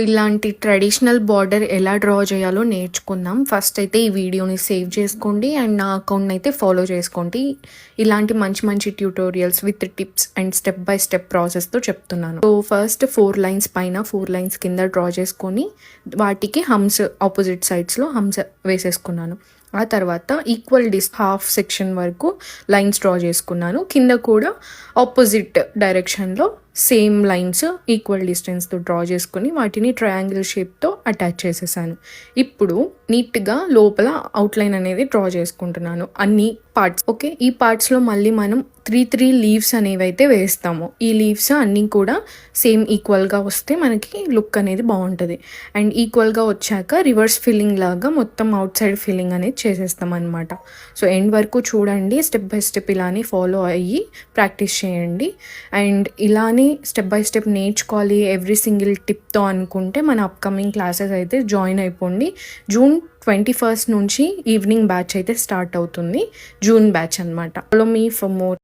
ఇలాంటి traditional border ఎలా draw చేయాలో నేర్చుకుందాం. ఫస్ట్ అయితే ఈ వీడియోని సేవ్ చేసుకోండి అండ్ నా అకౌంట్ని అయితే ఫాలో చేసుకోండి. ఇలాంటి మంచి మంచి tutorials with tips and step by step ప్రాసెస్తో చెప్తున్నాను. సో ఫస్ట్ 4 లైన్స్ పైన 4 లైన్స్ కింద డ్రా చేసుకొని వాటికి హమ్స్ ఆపోజిట్ సైడ్స్లో హమ్స్ వేసేసుకున్నాను. ఆ తర్వాత ఈక్వల్ హాఫ్ సెక్షన్ వరకు లైన్స్ డ్రా చేసుకున్నాను. కింద కూడా ఆపోజిట్ డైరెక్షన్లో సేమ్ లైన్స్ ఈక్వల్ డిస్టెన్స్తో డ్రా చేసుకుని వాటిని ట్రయాంగిల్ షేప్తో అటాచ్ చేసేసాను. ఇప్పుడు నీట్గా లోపల అవుట్లైన్ అనేది డ్రా చేసుకుంటున్నాను అన్ని పార్ట్స్. ఓకే, ఈ పార్ట్స్లో మళ్ళీ మనం 3 లీవ్స్ అనేవి అయితే వేస్తాము. ఈ లీవ్స్ అన్నీ కూడా సేమ్ ఈక్వల్గా వస్తే మనకి లుక్ అనేది బాగుంటుంది. అండ్ ఈక్వల్గా వచ్చాక రివర్స్ ఫిల్లింగ్ లాగా మొత్తం అవుట్ సైడ్ ఫిల్లింగ్ అనేది చేసేస్తాం అనమాట. సో ఎండ్ వరకు చూడండి, స్టెప్ బై స్టెప్ ఇలానే ఫాలో అయ్యి ప్రాక్టీస్ చేయండి. అండ్ ఇలానే స్టెప్ బై స్టెప్ నేర్చుకోవాలి ఎవ్రీ సింగిల్ టిప్తో అనుకుంటే మన అప్కమింగ్ క్లాసెస్ అయితే జాయిన్ అయిపోండి. జూన్ 21st నుంచి ఈవినింగ్ బ్యాచ్ అయితే స్టార్ట్ అవుతుంది. జూన్ బ్యాచ్ అనమాట. Follow me for more.